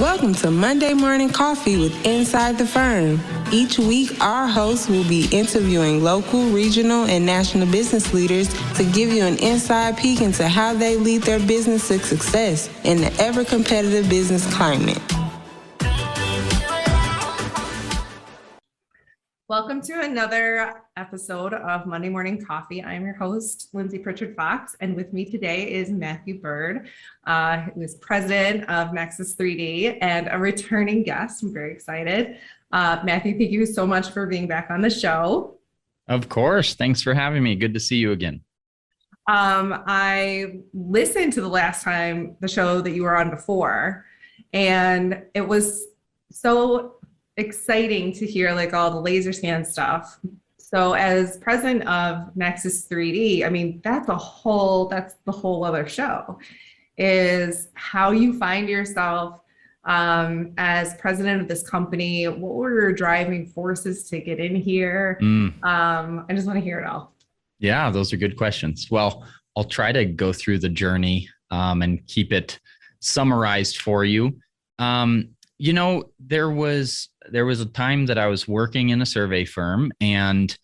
Welcome to Monday Morning Coffee with Inside the Firm. Each week, our hosts will be interviewing local, regional, and national business leaders to give you an inside peek into how they lead their business to success in the ever-competitive business climate. Welcome to another episode of Monday Morning Coffee. I'm your host, Lindsay Pritchard Fox, and with me today is Matthew Byrd, who is president of Nexus 3D and a returning guest. I'm very excited. Matthew, thank you so much for being back on the show. Of course. Thanks for having me. Good to see you again. I listened to the show that you were on before, and it was so exciting to hear like all the laser scan stuff. So as president of Nexus 3D, I mean, that's the whole other show, is how you find yourself as president of this company. What were your driving forces to get in here? I just want to hear it all. Yeah, those are good questions. Well, I'll try to go through the journey and keep it summarized for you. You know, there was a time that I was working in a survey firm, and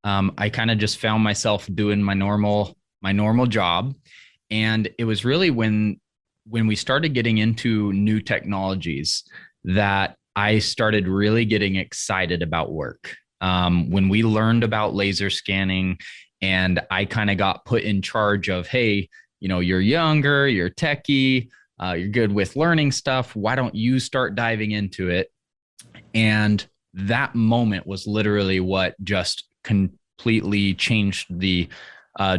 I kind of just found myself doing my normal job. And it was really when we started getting into new technologies that I started really getting excited about work. When we learned about laser scanning, and I kind of got put in charge of, hey, you know, you're younger, you're techie, you're good with learning stuff. Why don't you start diving into it? And that moment was literally what just completely changed the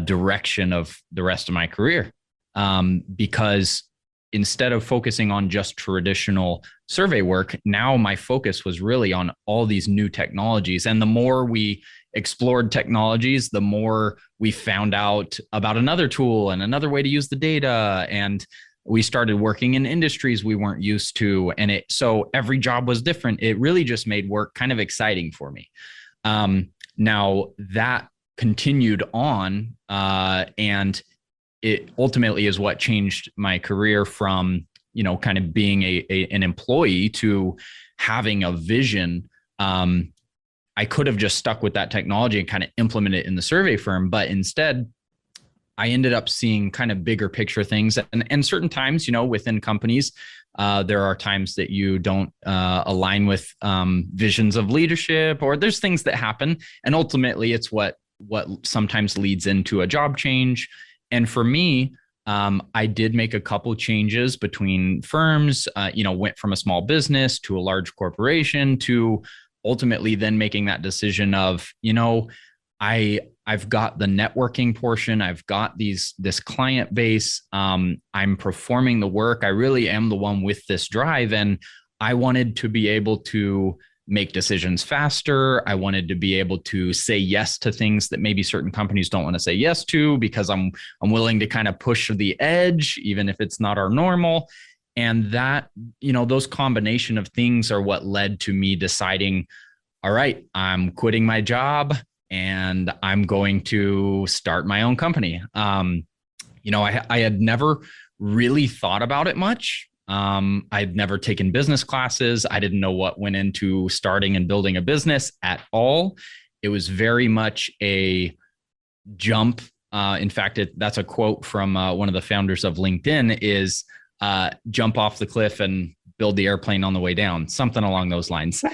direction of the rest of my career. Because instead of focusing on just traditional survey work, now my focus was really on all these new technologies. And the more we explored technologies, the more we found out about another tool and another way to use the data. And we started working in industries we weren't used to. And so every job was different. It really just made work kind of exciting for me. Now that continued on, and it ultimately is what changed my career from, you know, kind of being an employee to having a vision. I could have just stuck with that technology and kind of implement it in the survey firm, but instead I ended up seeing kind of bigger picture things. And certain times, you know, within companies, there are times that you don't align with visions of leadership, or there's things that happen. And ultimately, it's what sometimes leads into a job change. And for me, I did make a couple changes between firms, you know, went from a small business to a large corporation to ultimately then making that decision of, you know, I've got the networking portion. I've got this client base. I'm performing the work. I really am the one with this drive. And I wanted to be able to make decisions faster. I wanted to be able to say yes to things that maybe certain companies don't want to say yes to, because I'm willing to kind of push the edge, even if it's not our normal. And that, you know, those combination of things are what led to me deciding, all right, I'm quitting my job and I'm going to start my own company. You know, I had never really thought about it much. I'd never taken business classes. I didn't know what went into starting and building a business at all. It was very much a jump. In fact, that's a quote from one of the founders of LinkedIn is jump off the cliff and build the airplane on the way down, something along those lines.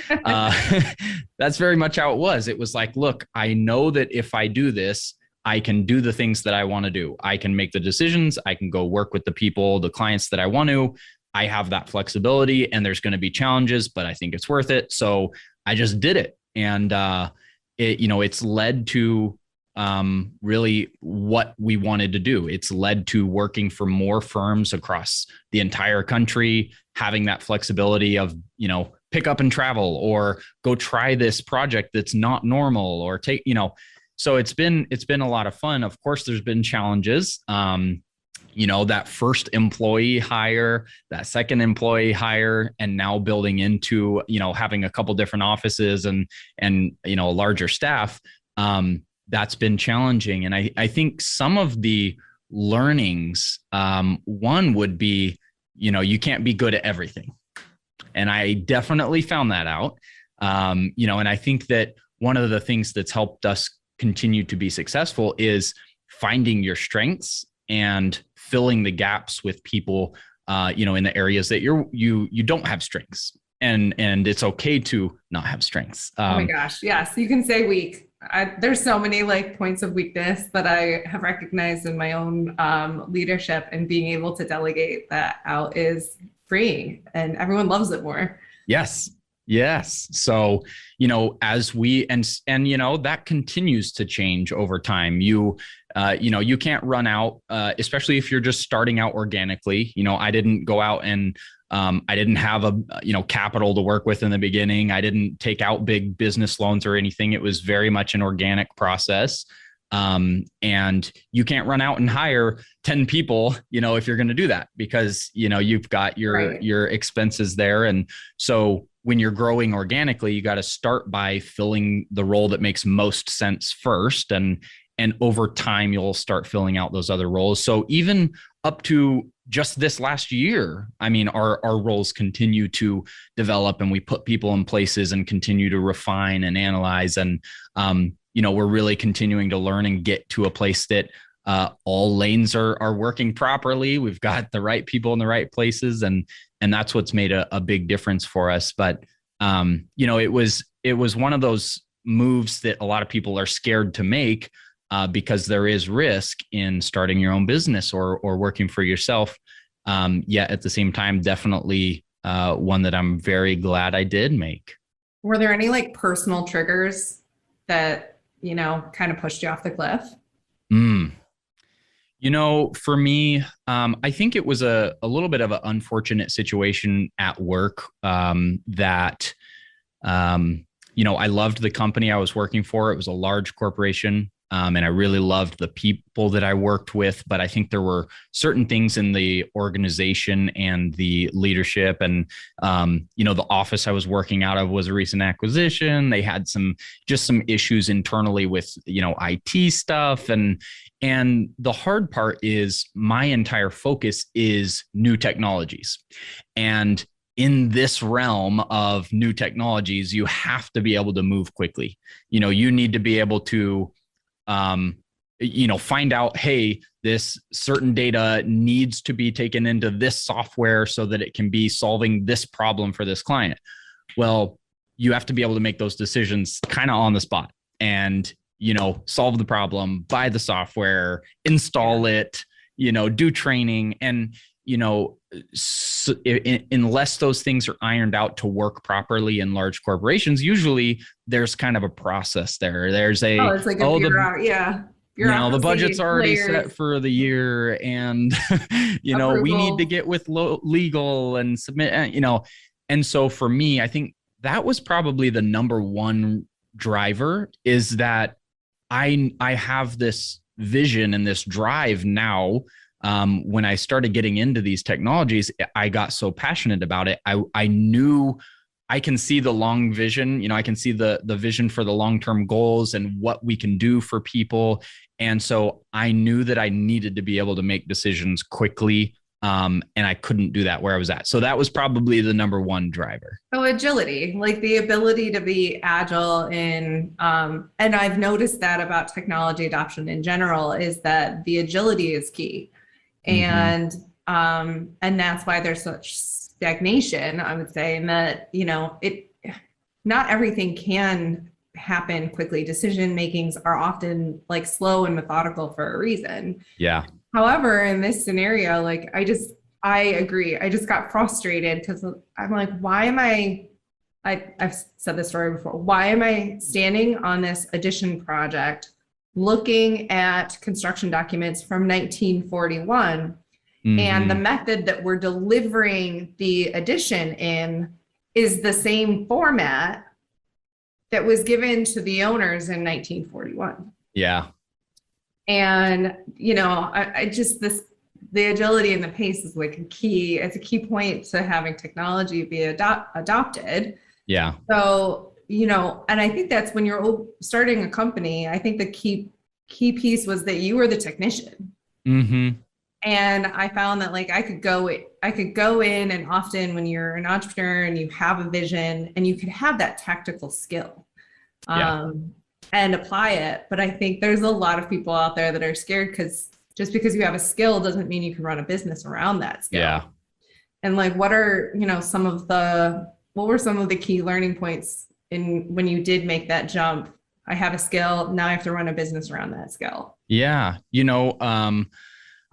That's very much how it was. It was like, look, I know that if I do this, I can do the things that I want to do. I can make the decisions. I can go work with the people, the clients that I want to. I have that flexibility, and there's going to be challenges, but I think it's worth it. So I just did it. And it's led to really what we wanted to do. It's led to working for more firms across the entire country, having that flexibility of, you know, pick up and travel, or go try this project that's not normal, or take, you know, so it's been a lot of fun. Of course, there's been challenges. You know, that first employee hire, that second employee hire, and now building into, you know, having a couple different offices and, you know, a larger staff. That's been challenging. And I think some of the learnings, one would be, you know, you can't be good at everything. And I definitely found that out. And I think that one of the things that's helped us continue to be successful is finding your strengths and filling the gaps with people, in the areas that you don't have strengths, and it's okay to not have strengths. Oh my gosh. Yes. You can say weak. There's so many like points of weakness that I have recognized in my own leadership, and being able to delegate that out is freeing, and everyone loves it more. Yes. So, as we, and that continues to change over time. You can't run out, especially if you're just starting out organically. I didn't go out and I didn't have capital to work with in the beginning. I didn't take out big business loans or anything. It was very much an organic process. And you can't run out and hire 10 people, if you're going to do that, because, you've got your expenses there. And so when you're growing organically, you got to start by filling the role that makes most sense first. And over time, you'll start filling out those other roles. So even up to just this last year, our roles continue to develop, and we put people in places and continue to refine and analyze. And, we're really continuing to learn and get to a place that all lanes are working properly. We've got the right people in the right places, and that's what's made a big difference for us. But it was one of those moves that a lot of people are scared to make, because there is risk in starting your own business or working for yourself. Yet at the same time, definitely one that I'm very glad I did make. Were there any like personal triggers that, kind of pushed you off the cliff? For me, I think it was a little bit of an unfortunate situation at work, that, I loved the company I was working for. It was a large corporation. And I really loved the people that I worked with, but I think there were certain things in the organization and the leadership, and, the office I was working out of was a recent acquisition. They had some issues internally with, IT stuff. And the hard part is my entire focus is new technologies. And in this realm of new technologies, you have to be able to move quickly. You need to be able to, find out, hey, this certain data needs to be taken into this software so that it can be solving this problem for this client. Well, you have to be able to make those decisions kind of on the spot and, solve the problem, buy the software, install it, do training. And, unless those things are ironed out to work properly in large corporations, usually there's kind of a process there. There's it's like the budget's already set for the year, and we need to get with legal and submit, and so for me, I think that was probably the number one driver, is that I have this vision and this drive now. When I started getting into these technologies, I got so passionate about it. I knew I can see the long vision. I can see the vision for the long-term goals and what we can do for people. And so I knew that I needed to be able to make decisions quickly. And I couldn't do that where I was at. So that was probably the number one driver. So agility, like the ability to be agile and I've noticed that about technology adoption in general, is that the agility is key. And that's why there's such stagnation, I would say, in that, not everything can happen quickly. Decision makings are often like slow and methodical for a reason. Yeah. However, in this scenario, like I agree. I just got frustrated because I'm like, why am I've said this story before. Why am I standing on this addition project looking at construction documents from 1941, and the method that we're delivering the addition in is the same format that was given to the owners in 1941. Yeah. And, I just, the agility and the pace is like it's a key point to having technology be adopted. Yeah. So, and I think that's when you're starting a company, I think the key piece was that you were the technician. And I found that like I could go in, and often when you're an entrepreneur and you have a vision and you could have that tactical skill Yeah. and apply it. But I think there's a lot of people out there that are scared because just because you have a skill doesn't mean you can run a business around that skill. Yeah. And like, what are, what were some of the key learning points in when you did make that jump? I have a skill. Now I have to run a business around that skill. Yeah.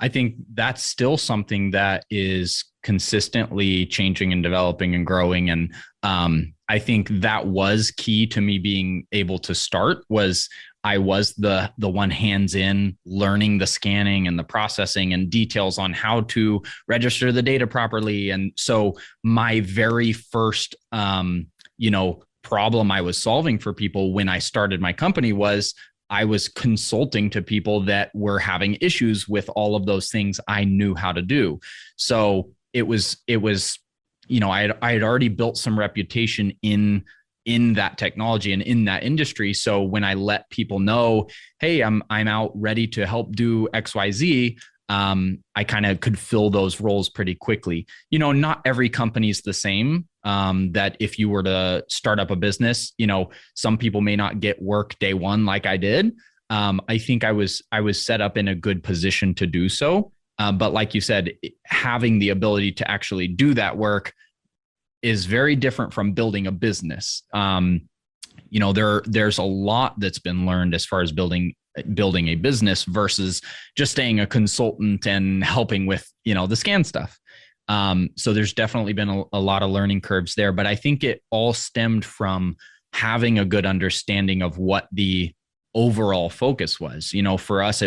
I think that's still something that is consistently changing and developing and growing. And I think that was key to me being able to start was I was the one hands in learning the scanning and the processing and details on how to register the data properly. And so my very first, problem I was solving for people when I started my company was I was consulting to people that were having issues with all of those things I knew how to do. So it was, I had already built some reputation in that technology and in that industry. So when I let people know, hey, I'm out ready to help do XYZ, I kind of could fill those roles pretty quickly. Not every company is the same. That if you were to start up a business, some people may not get work day one like I did. I think I was set up in a good position to do so. But like you said, having the ability to actually do that work is very different from building a business. There's a lot that's been learned as far as building a business versus just staying a consultant and helping with, the scan stuff. So there's definitely been a lot of learning curves there, but I think it all stemmed from having a good understanding of what the overall focus was. For us,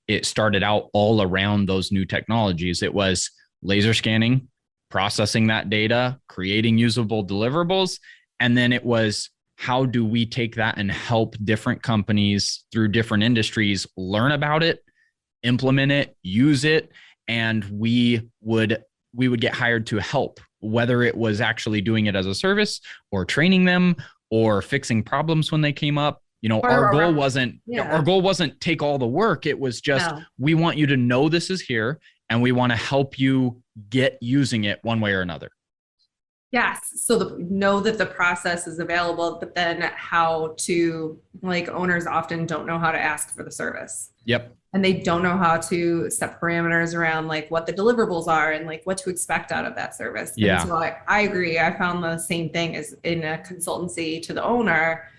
it started out all around those new technologies. It was laser scanning, processing that data, creating usable deliverables. And then it was, how do we take that and help different companies through different industries learn about it, implement it, use it, and we would get hired to help, whether it was actually doing it as a service or training them or fixing problems when they came up. Our goal wasn't take all the work. It was just, we want you to know this is here and we want to help you get using it one way or another. Yes. So know that the process is available, but then how to, like, owners often don't know how to ask for the service. Yep. And they don't know how to set parameters around like what the deliverables are and like what to expect out of that service. Yeah. And so I agree. I found the same thing as in a consultancy to the owner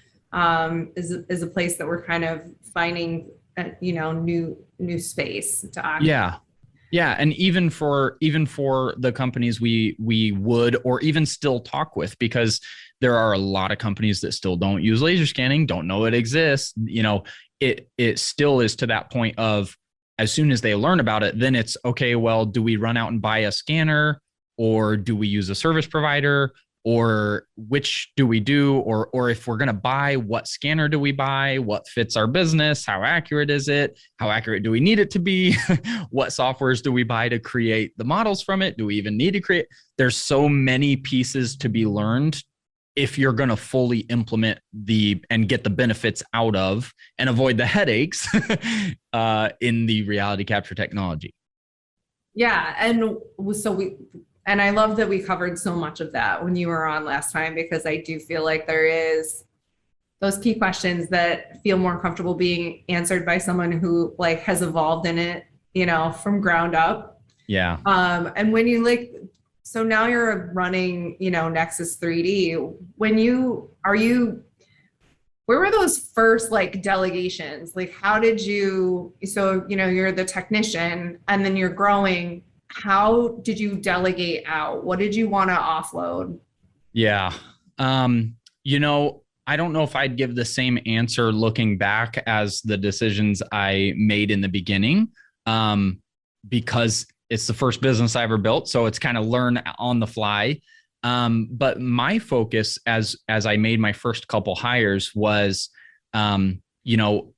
is a place that we're kind of finding, new space to occupy. Yeah. Yeah. And even for the companies we would, or even still talk with, because there are a lot of companies that still don't use laser scanning, don't know it exists. It still is to that point of, as soon as they learn about it, then it's okay, well, do we run out and buy a scanner, or do we use a service provider, or which do we do? Or if we're going to buy, what scanner do we buy? What fits our business? How accurate is it? How accurate do we need it to be? What softwares do we buy to create the models from it? Do we even need to create? There's so many pieces to be learned if you're going to fully implement and get the benefits out of and avoid the headaches in the reality capture technology. Yeah. And I love that we covered so much of that when you were on last time, because I do feel like there is those key questions that feel more comfortable being answered by someone who like has evolved in it, from ground up. Yeah. And when you so now you're running, Nexus 3D. Where were those first like delegations? Like, how did you, you're the technician and then you're growing. How did you delegate out? What did you want to offload? Yeah. I don't know if I'd give the same answer looking back as the decisions I made in the beginning, because it's the first business I ever built. So it's kind of learn on the fly. But my focus as I made my first couple hires was,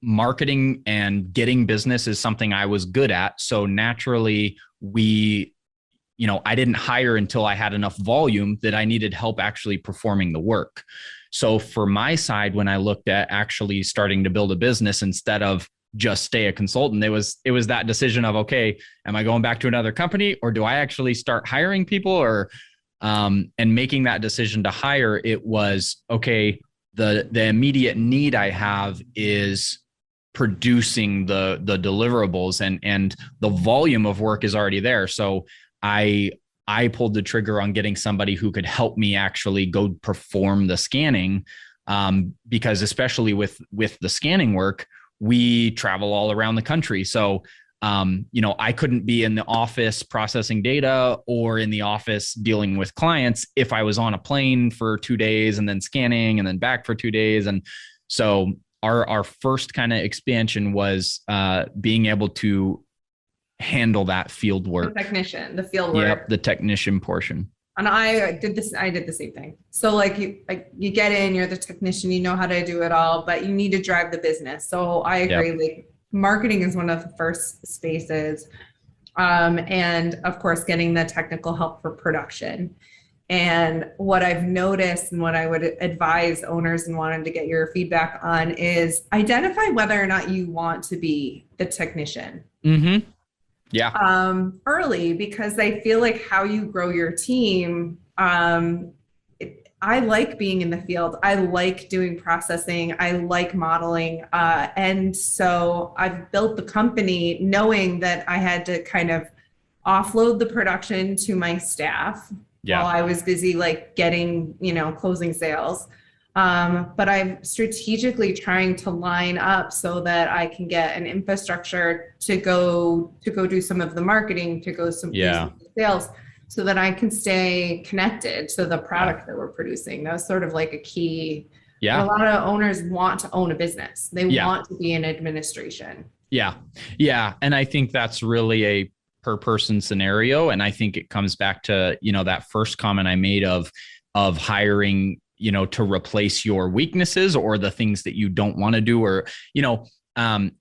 marketing and getting business is something I was good at. So naturally I didn't hire until I had enough volume that I needed help actually performing the work. So for my side, when I looked at actually starting to build a business, instead of just stay a consultant. It was that decision of, okay, am I going back to another company, or do I actually start hiring people? Or and making that decision to hire, it was, okay, the immediate need I have is producing the deliverables, and the volume of work is already there. So I pulled the trigger on getting somebody who could help me actually go perform the scanning, because especially with the scanning work, we travel all around the country. So I couldn't be in the office processing data or in the office dealing with clients if I was on a plane for 2 days and then scanning and then back for 2 days. And so our first kind of expansion was being able to handle that field work. The field work. Yep, the technician portion. And I did the same thing. So like you get in, you're the technician, you know how to do it all, but you need to drive the business. So I agree. Yep. Like marketing is one of the first spaces. And of course, getting the technical help for production. And what I've noticed and what I would advise owners and wanted to get your feedback on is identify whether or not you want to be the technician. Mm-hmm. Yeah. Early, because I feel like how you grow your team, I like being in the field. I like doing processing. I like modeling. And so I've built the company knowing that I had to kind of offload the production to my staff while I was busy like getting, closing sales. But I'm strategically trying to line up so that I can get an infrastructure to go do some of the marketing, to go do some sales, so that I can stay connected to the product that we're producing. That's sort of like a key. Yeah. A lot of owners want to own a business. They want to be in administration. Yeah. Yeah. And I think that's really a per person scenario. And I think it comes back to, that first comment I made of hiring, to replace your weaknesses or the things that you don't want to do, or,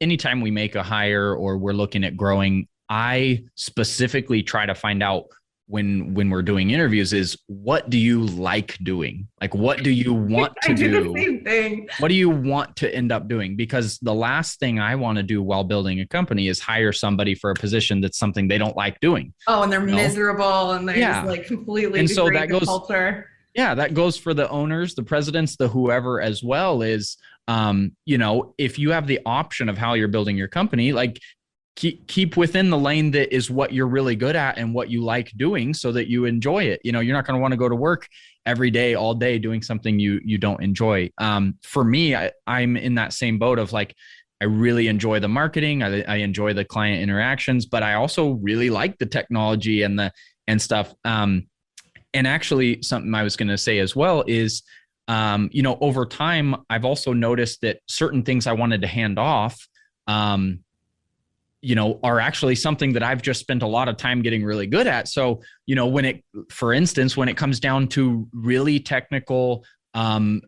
anytime we make a hire or we're looking at growing, I specifically try to find out when we're doing interviews is, what do you like doing? Like, what do you want to do? The same thing. What do you want to end up doing? Because the last thing I want to do while building a company is hire somebody for a position that's something they don't like doing. Oh, and they're miserable and they're just like completely and so that goes, culture. Yeah, that goes for the owners, the presidents, the whoever as well is, if you have the option of how you're building your company, like keep within the lane that is what you're really good at and what you like doing so that you enjoy it. You're not going to want to go to work every day, all day doing something you don't enjoy. For me, I'm in that same boat of like, I really enjoy the marketing. I enjoy the client interactions, but I also really like the technology and stuff. And actually something I was going to say as well is, over time, I've also noticed that certain things I wanted to hand off, are actually something that I've just spent a lot of time getting really good at. So, for instance, when it comes down to really technical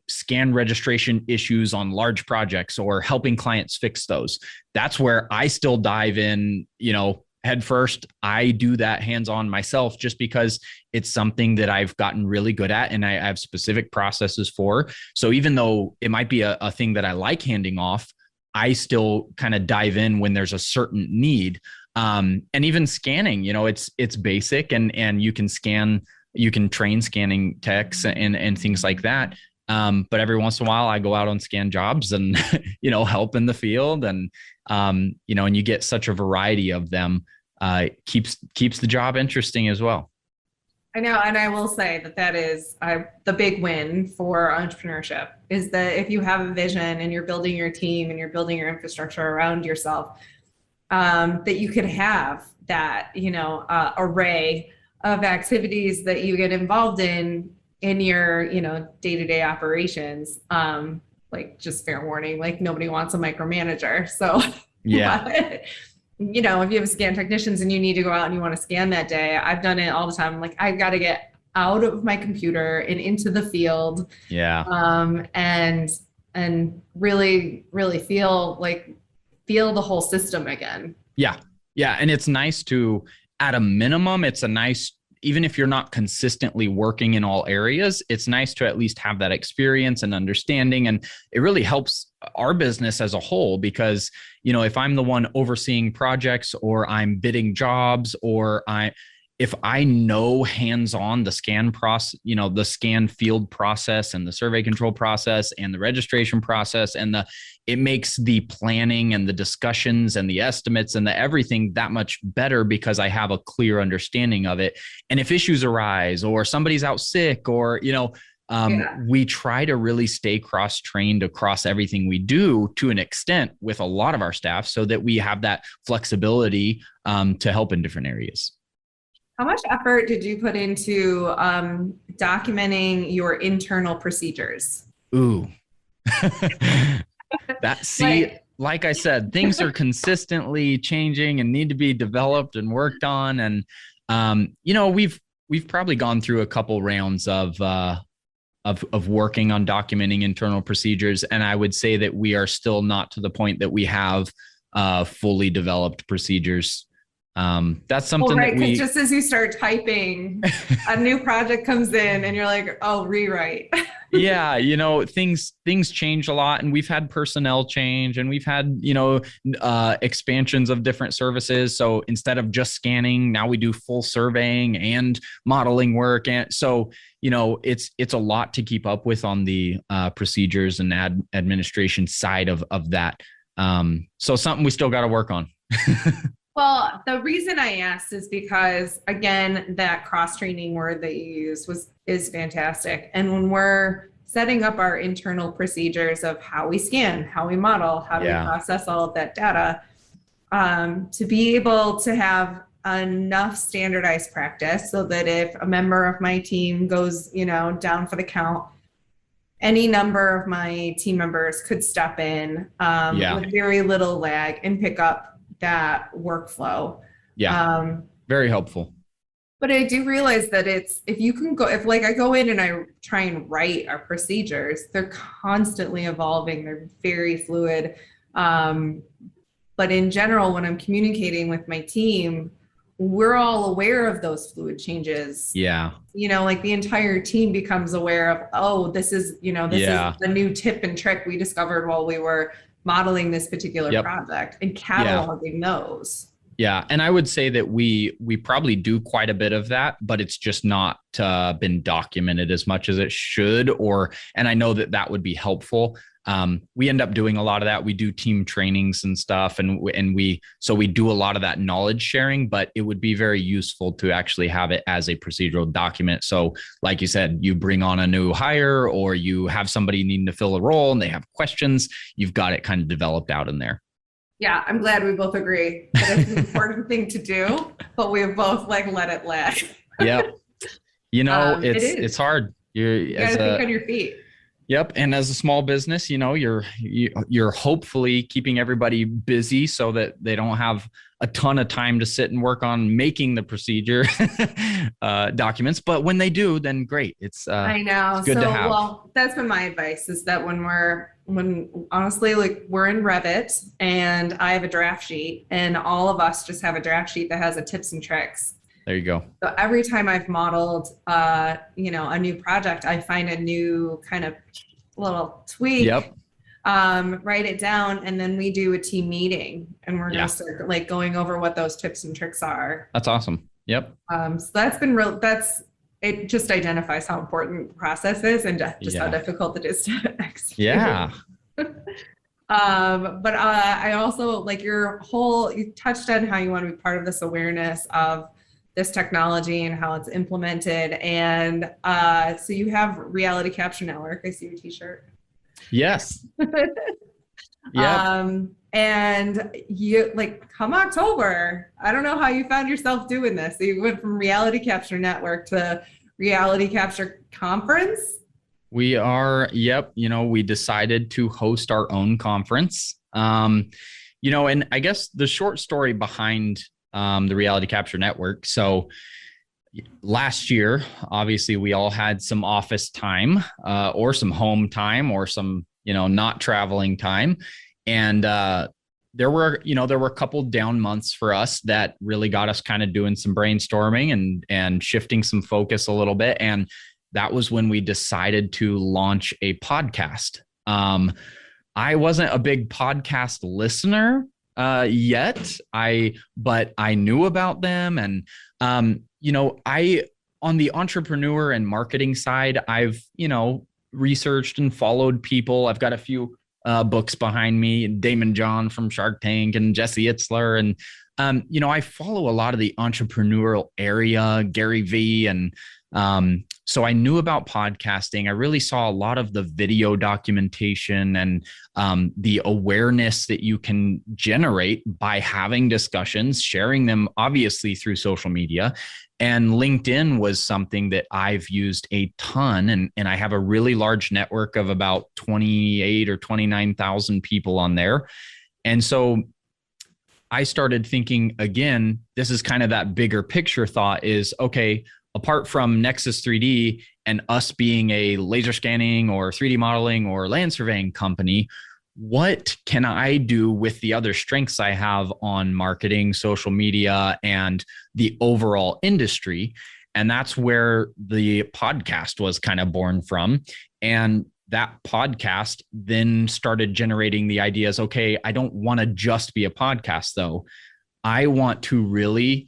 scan registration issues on large projects or helping clients fix those, that's where I still dive in, head first. I do that hands-on myself just because it's something that I've gotten really good at and I have specific processes for. So even though it might be a thing that I like handing off, I still kind of dive in when there's a certain need. And even scanning, it's basic and you can train scanning techs and things like that. But every once in a while I go out on scan jobs and, help in the field and you get such a variety of them, keeps the job interesting as well. I know. And I will say that is the big win for entrepreneurship is that if you have a vision and you're building your team and you're building your infrastructure around yourself, that you could have that, array of activities that you get involved in your, day-to-day operations. Like just fair warning, like nobody wants a micromanager. So yeah. If you have scan technicians and you need to go out and you want to scan that day, I've done it all the time. Like I've got to get out of my computer and into the field. Yeah. And really, really feel the whole system again. Yeah. Yeah. And it's nice to, at a minimum, it's a nice even if you're not consistently working in all areas, it's nice to at least have that experience and understanding. And it really helps our business as a whole, because, if I'm the one overseeing projects, or I'm bidding jobs, or if I know hands-on the scan process, the scan field process and the survey control process and the registration process, and it makes the planning and the discussions and the estimates and the everything that much better, because I have a clear understanding of it. And if issues arise, or somebody's out sick, or, we try to really stay cross-trained across everything we do to an extent with a lot of our staff, so that we have that flexibility to help in different areas. How much effort did you put into documenting your internal procedures? Ooh. Like I said, things are consistently changing and need to be developed and worked on. And, we've probably gone through a couple rounds of working on documenting internal procedures. And I would say that we are still not to the point that we have fully developed procedures. That's something that we, just as you start typing, a new project comes in and you're like, oh, rewrite. Yeah. Things change a lot, and we've had personnel change, and we've had, expansions of different services. So instead of just scanning, now we do full surveying and modeling work. And so, it's a lot to keep up with on the procedures and administration side of that. So something we still got to work on. Well, the reason I asked is because, again, that cross-training word that you used is fantastic. And when we're setting up our internal procedures of how we scan, how we model, how we process all of that data, to be able to have enough standardized practice so that if a member of my team goes, down for the count, any number of my team members could step in with very little lag and pick up that workflow. Very helpful. But I do realize that if I go in and I try and write our procedures, they're constantly evolving. They're very fluid. But in general, when I'm communicating with my team, we're all aware of those fluid changes. Yeah. The entire team becomes aware of, oh, this is the new tip and trick we discovered while we were modeling this particular project, and cataloging those. Yeah. And I would say that we probably do quite a bit of that, but it's just not been documented as much as it should, and I know that would be helpful. We end up doing a lot of that. We do team trainings and stuff, and we do a lot of that knowledge sharing, but it would be very useful to actually have it as a procedural document. So like you said, you bring on a new hire, or you have somebody needing to fill a role and they have questions, you've got it kind of developed out in there. Yeah, I'm glad we both agree that it's an important thing to do, but we've both let it lag. Yep. It's hard. You gotta think on your feet. Yep. And as a small business, you're hopefully keeping everybody busy so that they don't have a ton of time to sit and work on making the procedure documents. But when they do, then great. It's I know. It's good to have. Well, that's been my advice, is that when honestly, we're in Revit and I have a draft sheet, and all of us just have a draft sheet that has a tips and tricks. There you go. So every time I've modeled, a new project, I find a new kind of little tweak. Yep. Write it down, and then we do a team meeting, and we're going to start going over what those tips and tricks are. That's awesome. Yep. So that's been it just identifies how important the process is, and just how difficult it is to execute. Yeah. But I also you touched on how you want to be part of this awareness of this technology and how it's implemented. And so you have Reality Capture Network. I see your t-shirt. Yes. Yeah. And you come October, I don't know how you found yourself doing this. So you went from Reality Capture Network to Reality Capture Conference. We are, we decided to host our own conference. And I guess the short story behind the Reality Capture Network. So last year, obviously, we all had some office time or some home time or some, not traveling time. And there were a couple down months for us that really got us kind of doing some brainstorming and shifting some focus a little bit. And that was when we decided to launch a podcast. I wasn't a big podcast listener yet, but I knew about them. And, on the entrepreneur and marketing side, I've, researched and followed people. I've got a few books behind me, Damon John from Shark Tank and Jesse Itzler. And, I follow a lot of the entrepreneurial area, Gary Vee. And so I knew about podcasting. I really saw a lot of the video documentation and the awareness that you can generate by having discussions, sharing them obviously through social media. And LinkedIn was something that I've used a ton. And I have a really large network of about 28 or 29,000 people on there. And so I started thinking, again, this is kind of that bigger picture thought is, okay, apart from Nexus 3D and us being a laser scanning or 3D modeling or land surveying company, what can I do with the other strengths I have on marketing, social media, and the overall industry? And that's where the podcast was kind of born from. And that podcast then started generating the ideas, okay, I don't want to just be a podcast though. I want to really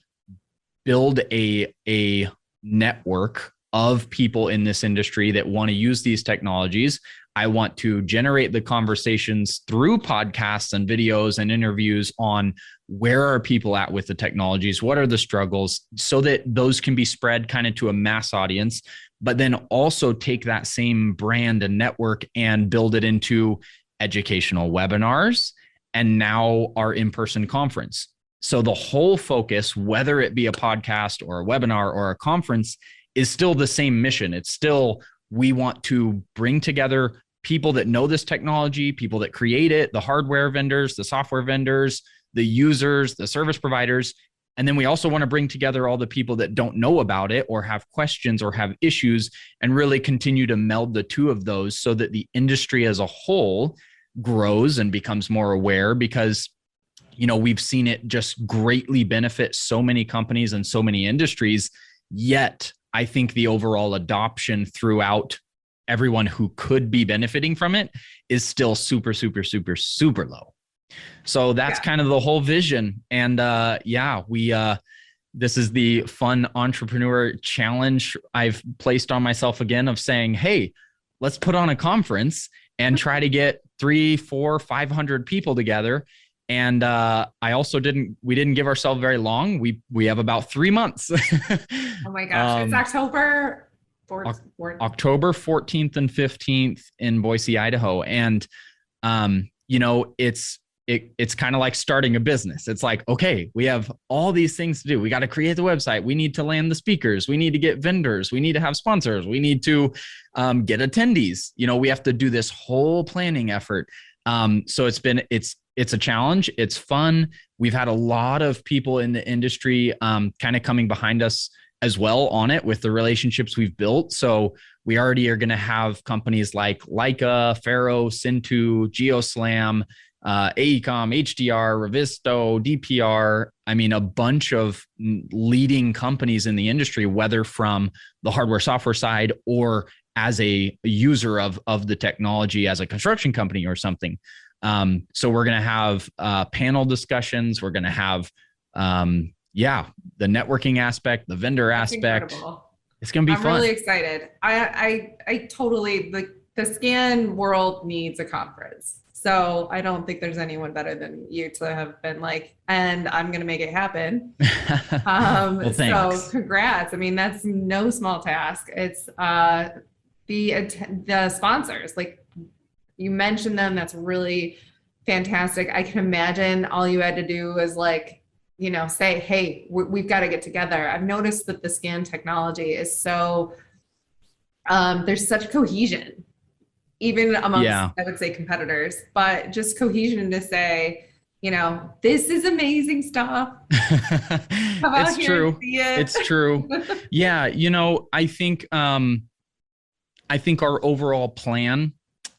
build a network of people in this industry that want to use these technologies. I want to generate the conversations through podcasts and videos and interviews on where are people at with the technologies, what are the struggles, so that those can be spread kind of to a mass audience, but then also take that same brand and network and build it into educational webinars and now our in-person conference. So the whole focus, whether it be a podcast or a webinar or a conference, is still the same mission. It's still, we want to bring together people that know this technology, people that create it, the hardware vendors, the software vendors, the users, the service providers. And then we also want to bring together all the people that don't know about it or have questions or have issues, and really continue to meld the two of those so that the industry as a whole grows and becomes more aware, because we've seen it just greatly benefit so many companies and so many industries. Yet I think the overall adoption throughout everyone who could be benefiting from it is still super, super, super, super low. So that's kind of the whole vision. And this is the fun entrepreneur challenge I've placed on myself again of saying, hey, let's put on a conference and try to get 300, 400, 500 people together. And we didn't give ourselves very long. We have about 3 months. Oh my gosh. It's October October 14th and 15th in Boise, Idaho. And, it's kind of like starting a business. It's like, okay, we have all these things to do. We got to create the website. We need to land the speakers. We need to get vendors. We need to have sponsors. We need to get attendees. We have to do this whole planning effort. So it's a challenge. It's fun. We've had a lot of people in the industry kind of coming behind us as well on it with the relationships we've built. So we already are going to have companies like Leica, Faro, Cintu, GeoSlam, AECOM, HDR, Revisto, DPR. I mean, a bunch of leading companies in the industry, whether from the hardware software side or as a user of the technology as a construction company or something. So we're going to have panel discussions. We're going to have, the networking aspect, the vendor That's aspect. Incredible. It's going to be fun. I'm really excited. I totally, the scan world needs a conference. So I don't think there's anyone better than you to have been like, and I'm going to make it happen. Well, thanks. So congrats. I mean, that's no small task. It's the sponsors, like you mentioned them. That's really fantastic. I can imagine all you had to do was say, hey, we've got to get together. I've noticed that the scan technology is so, there's such cohesion, even amongst, I would say, competitors, but just cohesion to say, this is amazing stuff. Come out It's here true. and see it. It's true. Yeah. I think our overall plan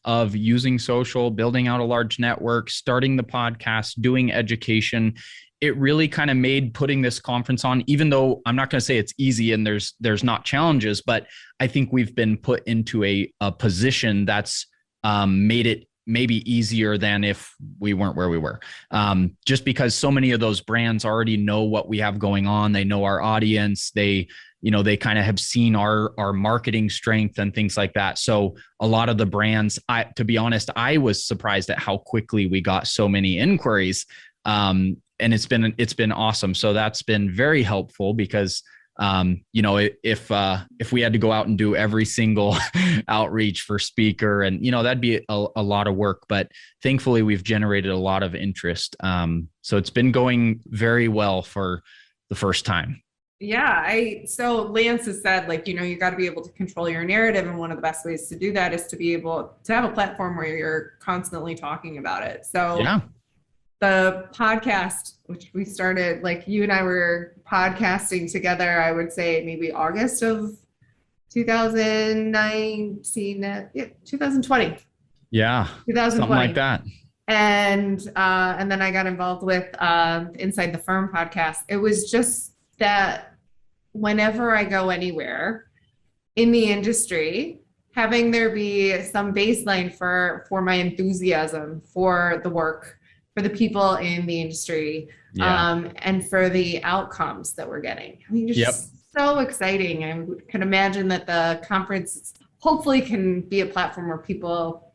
of using social, building out a large network, starting the podcast, doing education. It really kind of made putting this conference on, even though I'm not going to say it's easy and there's not challenges, but I think we've been put into a position that's made it maybe easier than if we weren't where we were. Just because so many of those brands already know what we have going on. They know our audience. They kind of have seen our marketing strength and things like that. So a lot of the brands, to be honest, I was surprised at how quickly we got so many inquiries. And it's been awesome. So that's been very helpful because if we had to go out and do every single outreach for speaker and, that'd be a lot of work, but thankfully we've generated a lot of interest. So it's been going very well for the first time. Yeah. So Lance has said, you got to be able to control your narrative. And one of the best ways to do that is to be able to have a platform where you're constantly talking about it. So yeah. The podcast, which we started, you and I were podcasting together, I would say maybe August of 2019, 2020. Yeah. 2020. Something like that. And then I got involved with Inside the Firm podcast. It was just that whenever I go anywhere in the industry, having there be some baseline for my enthusiasm for the work, for the people in the industry, and for the outcomes that we're getting. I mean, just so exciting. I can imagine that the conference hopefully can be a platform where people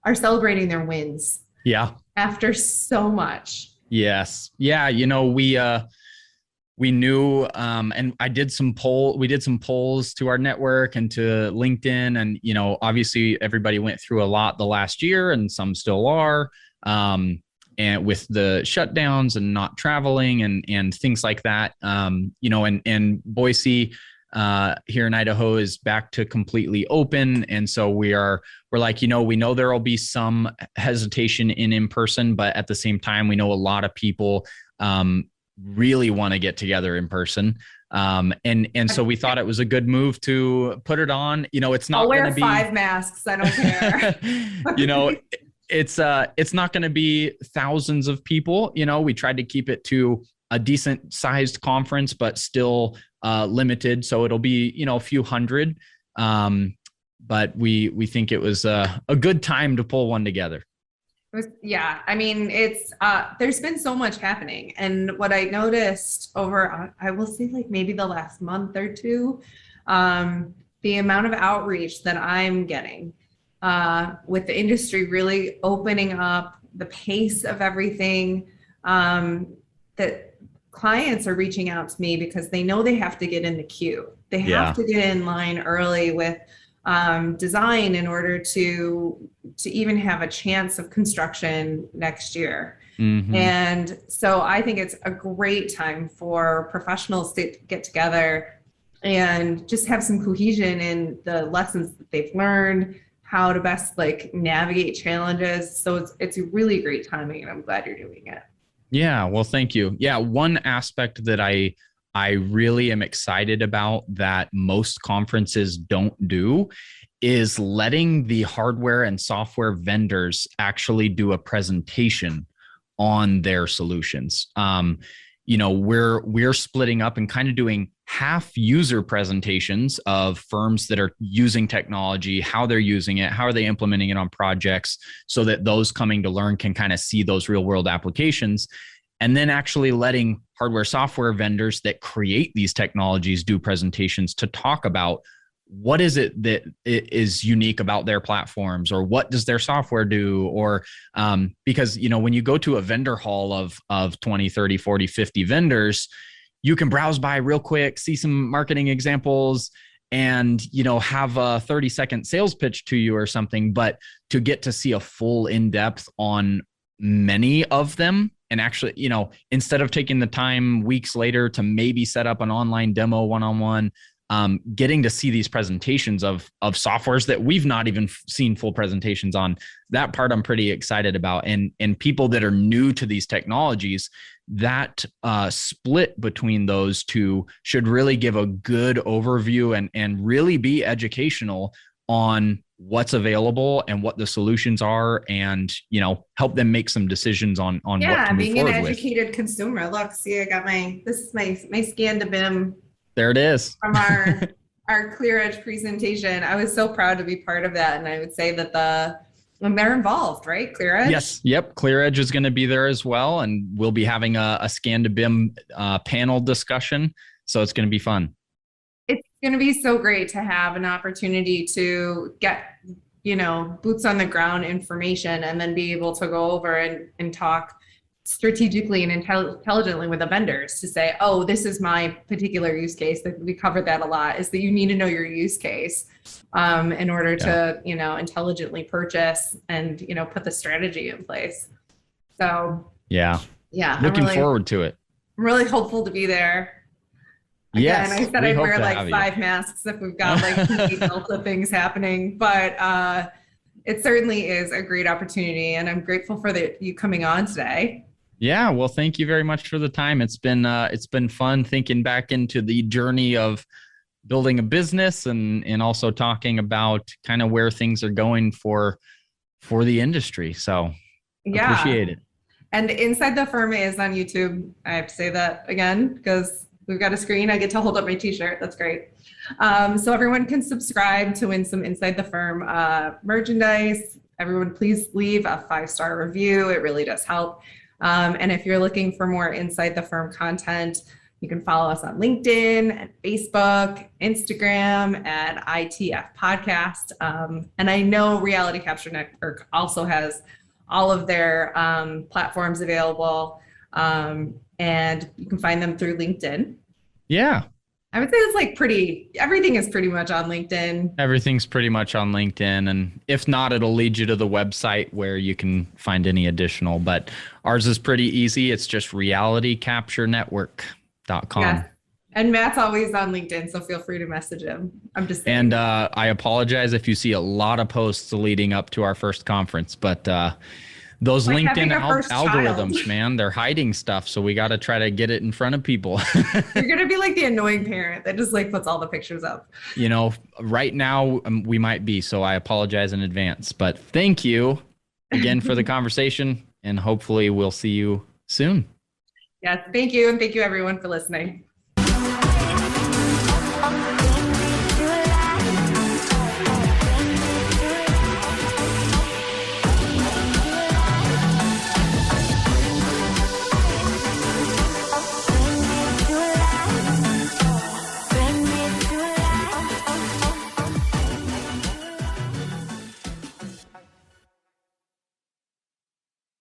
are celebrating their wins. Yeah. After so much. Yes. Yeah. We knew, and we did some polls to our network and to LinkedIn. And, obviously everybody went through a lot the last year and some still are. And with the shutdowns and not traveling and things like that, and Boise here in Idaho is back to completely open. And so we're like, we know there'll be some hesitation in person, but at the same time, we know a lot of people really want to get together in person. And so we thought it was a good move to put it on. It's not going to be 5 masks. I don't care. It's not going to be thousands of people. We tried to keep it to a decent sized conference, but still limited. So it'll be, a few hundred. But we think it was a good time to pull one together. Yeah. I mean, there's been so much happening. And what I noticed over, I will say maybe the last month or two, the amount of outreach that I'm getting, with the industry really opening up, the pace of everything, that clients are reaching out to me because they know they have to get in the queue. They have to get in line early with design in order to even have a chance of construction next year. Mm-hmm. And so I think it's a great time for professionals to get together and just have some cohesion in the lessons that they've learned, how to best navigate challenges. So it's a really great timing, and I'm glad you're doing it. Yeah. Well, thank you. Yeah. One aspect that I really am excited about that most conferences don't do is letting the hardware and software vendors actually do a presentation on their solutions. We're splitting up and kind of doing half user presentations of firms that are using technology, how they're using it, how are they implementing it on projects, so that those coming to learn can kind of see those real world applications. And then actually letting hardware software vendors that create these technologies do presentations to talk about what is it that is unique about their platforms, or what does their software do? Or because, when you go to a vendor hall of 20, 30, 40, 50 vendors, you can browse by real quick, see some marketing examples, and, have a 30-second sales pitch to you or something. But to get to see a full in-depth on many of them, and actually, instead of taking the time weeks later to maybe set up an online demo one-on-one, getting to see these presentations of softwares that we've not even seen full presentations on, that part I'm pretty excited about. And people that are new to these technologies, that split between those two should really give a good overview and really be educational on what's available and what the solutions are, and help them make some decisions on what to move being an forward with. educated consumer. Look, see, I got this is my scan to BIM. There it is. From our Clear Edge presentation. I was so proud to be part of that. And I would say that they're involved, right? Clear Edge? Yes. Yep. Clear Edge is going to be there as well. And we'll be having a scan to BIM panel discussion. So it's going to be fun. It's going to be so great to have an opportunity to get, boots on the ground information, and then be able to go over and talk strategically and intelligently with the vendors to say, oh, this is my particular use case. That we covered that a lot, is that you need to know your use case in order to, intelligently purchase and, put the strategy in place. So yeah, looking forward to it. I'm really hopeful to be there. Yes, and I said I'd wear like 5 masks if we've got like Delta things happening, but it certainly is a great opportunity, and I'm grateful for you coming on today. Yeah, well, thank you very much for the time. It's been fun thinking back into the journey of building a business, and also talking about kind of where things are going for the industry. So appreciate it. And Inside the Firm is on YouTube. I have to say that again because we've got a screen. I get to hold up my t-shirt. That's great. So everyone can subscribe to win some Inside the Firm merchandise. Everyone, please leave a 5-star review. It really does help. And if you're looking for more Inside the Firm content, you can follow us on LinkedIn and Facebook, Instagram at ITF Podcast. And I know Reality Capture Network also has all of their platforms available. And you can find them through LinkedIn. Yeah. I would say it's everything is pretty much on LinkedIn. Everything's pretty much on LinkedIn. And if not, it'll lead you to the website where you can find any additional. But ours is pretty easy. It's just realitycapturenetwork.com. Yes. And Matt's always on LinkedIn, so feel free to message him. I'm just saying. And I apologize if you see a lot of posts leading up to our first conference, but those LinkedIn algorithms, man, they're hiding stuff. So we got to try to get it in front of people. You're going to be like the annoying parent that just puts all the pictures up. Right now we might be, so I apologize in advance, but thank you again for the conversation, and hopefully we'll see you soon. Yes. Thank you. And thank you everyone for listening.